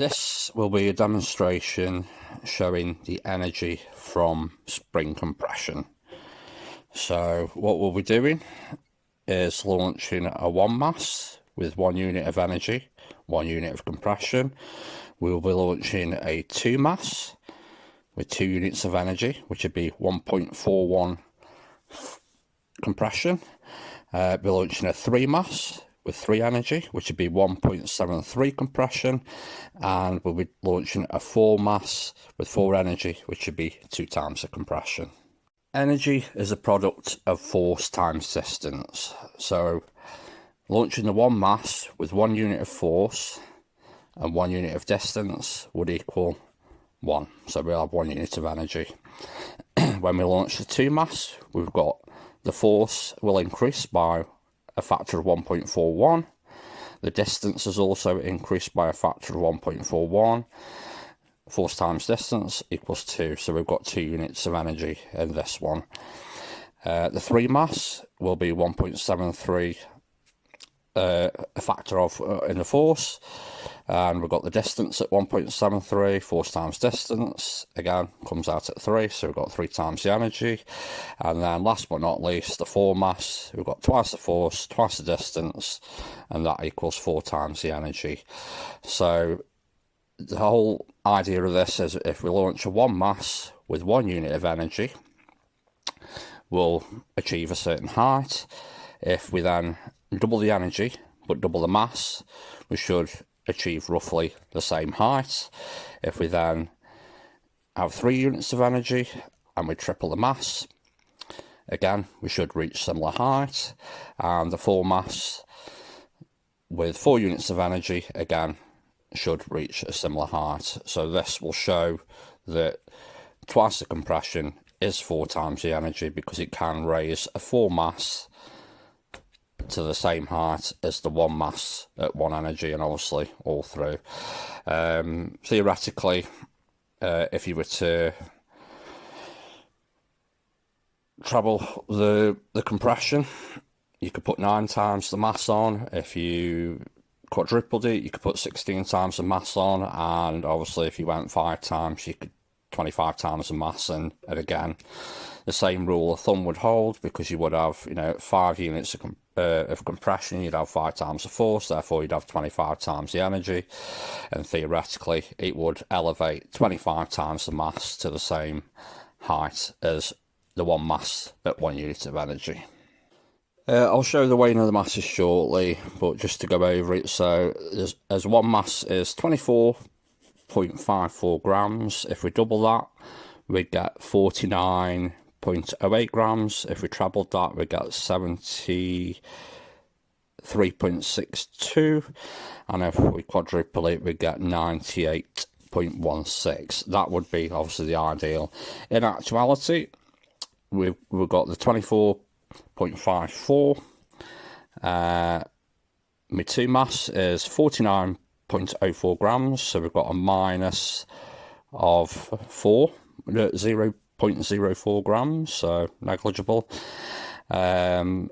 This will be a demonstration showing the energy from spring compression. So what we'll be doing is launching a 1 mass with 1 unit of energy, 1 unit of compression. We'll be launching a 2 mass with 2 units of energy, which would be 1.41 compression. We're launching a 3 mass with 3 energy, which would be 1.73 compression, and we'll be launching a 4 mass with 4 energy, which would be 2 times the compression. Energy is a product of force times distance. So launching the 1 mass with 1 unit of force and 1 unit of distance would equal 1. So we'll have 1 unit of energy. When we launch the 2 mass, we've got the force will increase by a factor of 1.41. The distance is also increased by a factor of 1.41. Force times distance equals 2, so we've got 2 units of energy in this one. The 3 mass will be 1.73, a factor of in the force, and we've got the distance at 1.73. Force times distance again comes out at 3, so we've got 3 times the energy. And then last but not least, the 4 mass, we've got twice the force, twice the distance, and that equals 4 times the energy. So the whole idea of this is if we launch a 1 mass with 1 unit of energy, we'll achieve a certain height. If we then double the energy but double the mass, we should achieve roughly the same height. If we then have 3 units of energy and we triple the mass, again we should reach similar height. And the 4 mass with 4 units of energy again should reach a similar height. So this will show that twice the compression is 4 times the energy, because it can raise a 4 mass to the same height as the 1 mass at 1 energy, and obviously all through. Theoretically, if you were to treble the compression, you could put 9 times the mass on. If you quadrupled it, you could put 16 times the mass on, and obviously if you went 5 times, you could 25 times the mass. And again, the same rule of thumb would hold, because you would have 5 units of compression, you'd have 5 times the force, therefore you'd have 25 times the energy, and theoretically it would elevate 25 times the mass to the same height as the 1 mass at 1 unit of energy. I'll show the weighing of the masses shortly, but just to go over it, so as 1 mass is 24.54 grams. If we double that, we get 49.08 grams. If we trebled that, we get 73.62, and if we quadruple it, we get 98.16. That would be obviously the ideal. In actuality, we've got the 24.54. My 2 mass is 49.04 grams, so we've got a minus of 0.04 grams, so negligible. My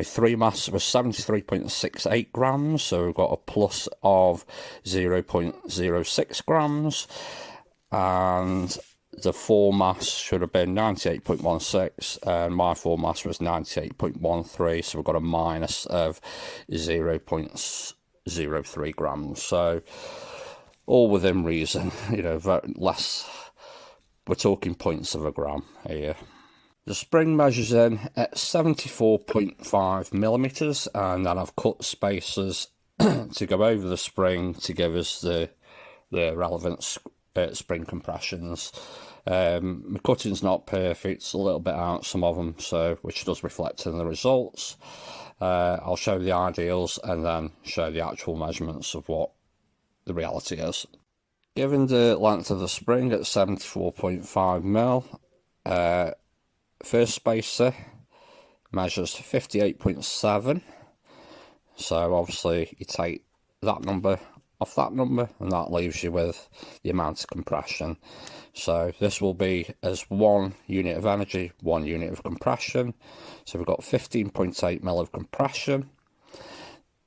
3 mass was 73.68 grams, so we've got a plus of 0.06 grams, and the 4 mass should have been 98.16, and my 4 mass was 98.13, so we've got a minus of 0.03 grams. So all within reason, less. We're talking points of a gram here. The spring measures in at 74.5 millimeters, and then I've cut spacers to go over the spring to give us the relevant spring compressions. My cutting's not perfect, it's a little bit out, some of them, so which does reflect in the results. I'll show the ideals and then show the actual measurements of what the reality is. Given the length of the spring at 74.5 mil, first spacer measures 58.7, so obviously you take that number off that number, and that leaves you with the amount of compression. So this will be as 1 unit of energy, 1 unit of compression. So we've got 15.8 mil of compression.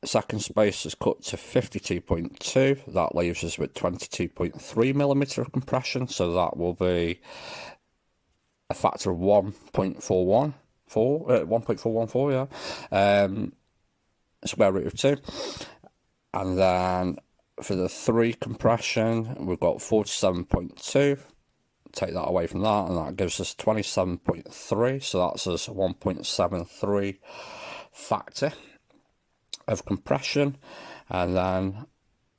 second spacer is cut to 52.2. That leaves us with 22.3mm of compression, so that will be a factor of 1.414, yeah. Square root of 2. And then for the 3 compression, we've got 47.2. Take that away from that, and that gives us 27.3. So that's us 1.73 factor of compression. And then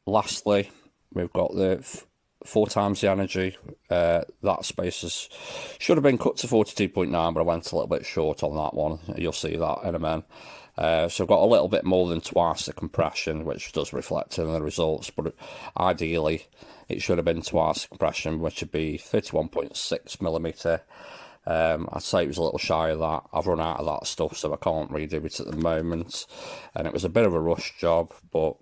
lastly, we've got the 4 times the energy. That space should have been cut to 42.9, but I went a little bit short on that one. You'll see that in a minute. So I've got a little bit more than twice the compression, which does reflect in the results, but ideally it should have been twice the compression, which would be 31.6mm. I'd say it was a little shy of that. I've run out of that stuff, so I can't redo it at the moment, and it was a bit of a rush job, but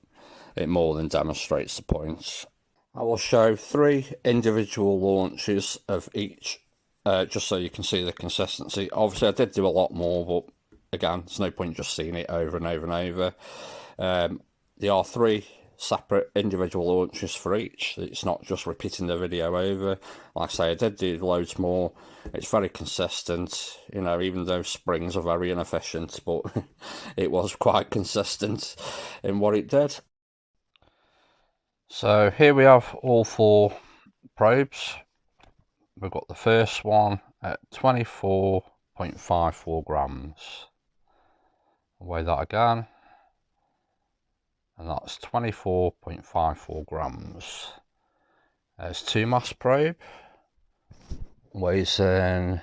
it more than demonstrates the points. I will show 3 individual launches of each, just so you can see the consistency. Obviously I did do a lot more, but again, there's no point just seeing it over and over and over. There are 3 separate individual launches for each. It's not just repeating the video over. Like I say, I did do loads more. It's very consistent, you know, even though springs are very inefficient, but it was quite consistent in what it did. So here we have all 4 probes. We've got the first one at 24.54 grams. Weigh that again, and that's 24.54 grams. There's 2 mass probe, weighs in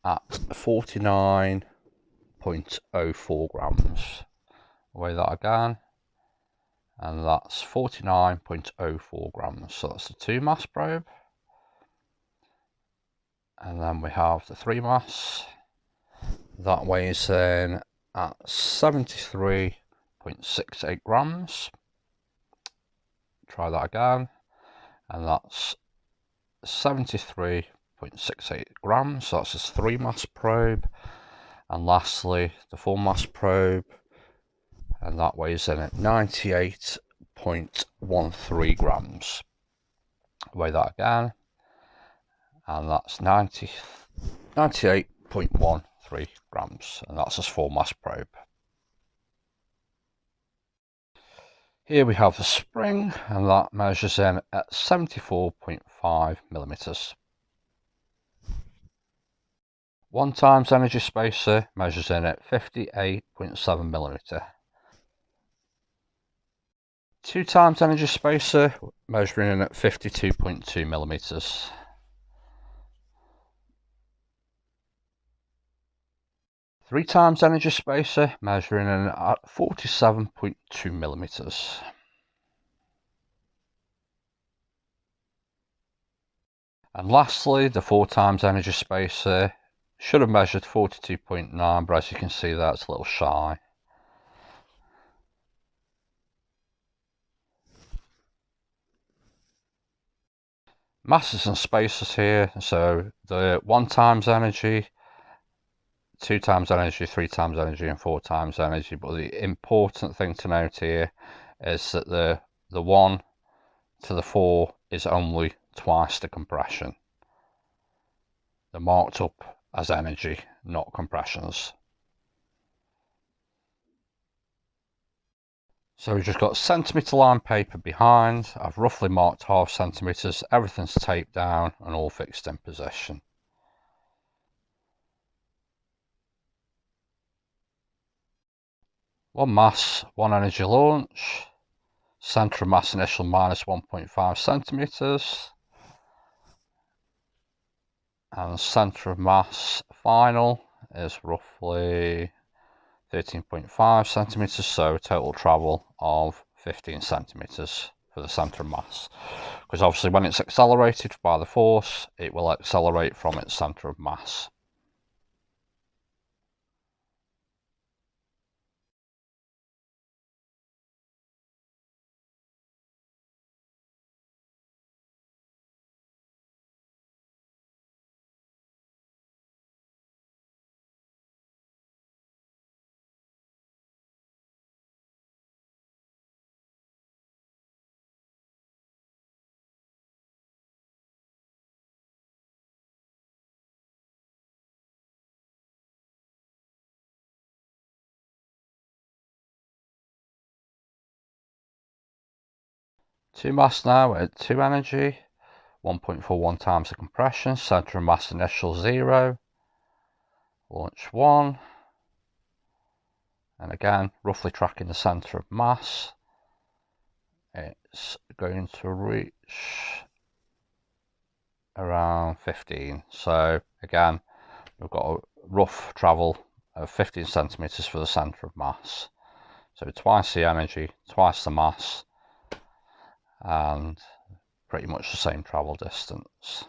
at 49.04 grams. Weigh that again, and that's 49.04 grams. So that's the 2 mass probe. And then we have the 3 mass, that weighs in at 73.68 grams. Try that again, and that's 73.68 grams. So that's this 3 mass probe. And lastly, the 4 mass probe, and that weighs in at 98.13 grams. Weigh that again, and that's 98.13 grams, and that's this 4 mass probe. Here we have the spring, and that measures in at 74.5mm. 1 times energy spacer measures in at 58.7mm. 2 times energy spacer measuring in at 52.2mm. 3 times energy spacer measuring in at 47.2mm. And lastly, the 4 times energy spacer should have measured 42.9, but as you can see, that's a little shy. Masses and spacers here, so the 1 times energy, 2 times energy, 3 times energy, and 4 times energy. But the important thing to note here is that the 1 to the 4 is only twice the compression. They're marked up as energy, not compressions. So we've just got centimetre line paper behind. I've roughly marked 0.5 centimetres. Everything's taped down and all fixed in position. One mass, 1 energy launch. Centre of mass initial minus 1.5 centimetres. And centre of mass final is roughly 13.5 centimetres, so total travel of 15 centimetres for the centre of mass. Because obviously when it's accelerated by the force, it will accelerate from its centre of mass. 2 mass now at 2 energy, 1.41 times the compression, centre of mass initial 0, launch 1, and again roughly tracking the centre of mass. It's going to reach around 15, so again we've got a rough travel of 15 centimeters for the centre of mass, so twice the energy, twice the mass, and pretty much the same travel distance.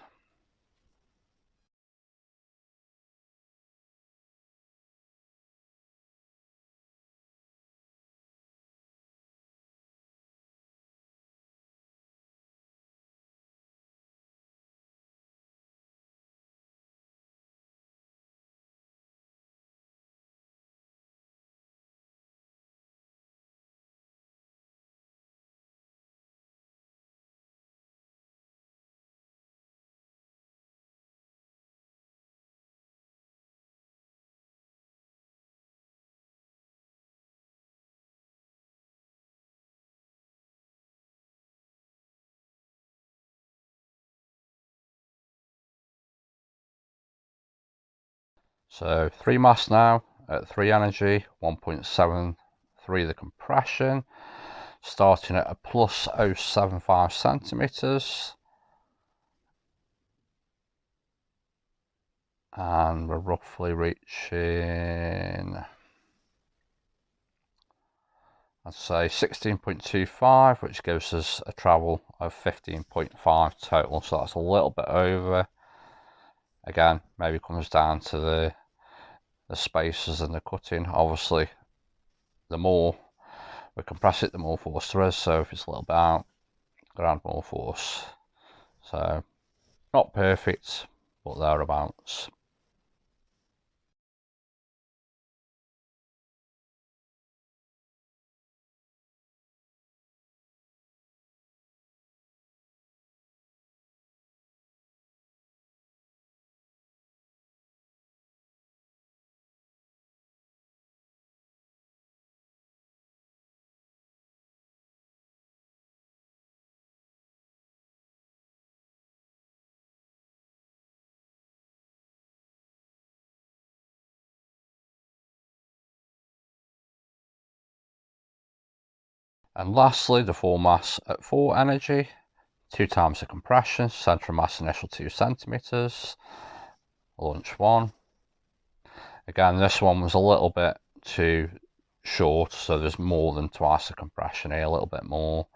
So 3 mass now at 3 energy, 1.73 the compression, starting at a plus 0.75 centimeters, and we're roughly reaching, I'd say 16.25, which gives us a travel of 15.5 total, so that's a little bit over. Again, maybe comes down to the spacers and the cutting. Obviously the more we compress it, the more force there is, so if it's a little bit out, around more force. So not perfect, but thereabouts. And lastly, the 4 mass at 4 energy, 2 times the compression, centre of mass initial 2 centimeters, launch 1. Again, this one was a little bit too short, so there's more than twice the compression here, a little bit more.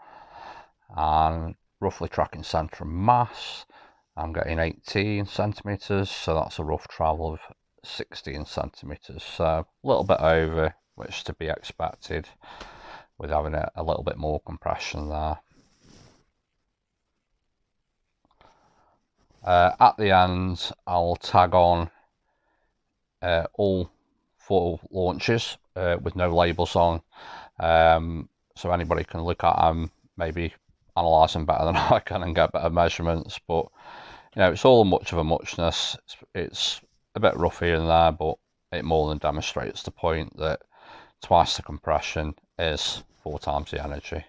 And roughly tracking centre of mass, I'm getting 18 centimeters, so that's a rough travel of 16 centimeters, so a little bit over, which is to be expected with having a little bit more compression there. At the end, I'll tag on all 4 launches with no labels on, so anybody can look at them, maybe analyse them better than I can and get better measurements. But you know, it's all much of a muchness. It's a bit rough here and there, but it more than demonstrates the point that twice the compression is 4 times the energy.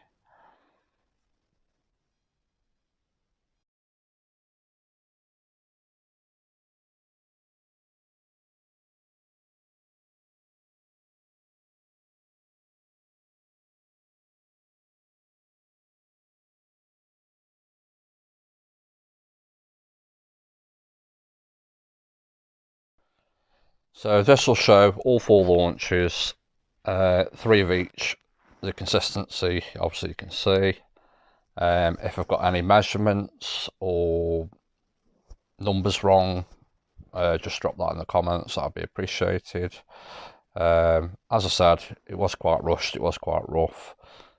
So this will show all 4 launches, 3 of each. The consistency, obviously you can see. If I've got any measurements or numbers wrong, just drop that in the comments, that'd be appreciated. As I said, it was quite rushed, it was quite rough,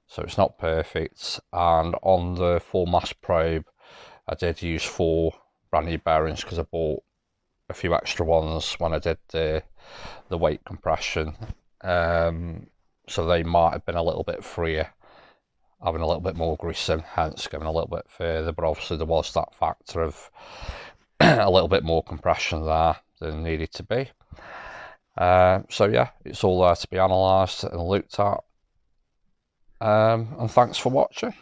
so it's not perfect. And on the 4 mass probe, I did use 4 brand new bearings because I bought a few extra ones when I did the weight compression, so they might have been a little bit freer, having a little bit more greasing, hence going a little bit further. But obviously there was that factor of a little bit more compression there than needed to be. So yeah, it's all there to be analysed and looked at, and thanks for watching.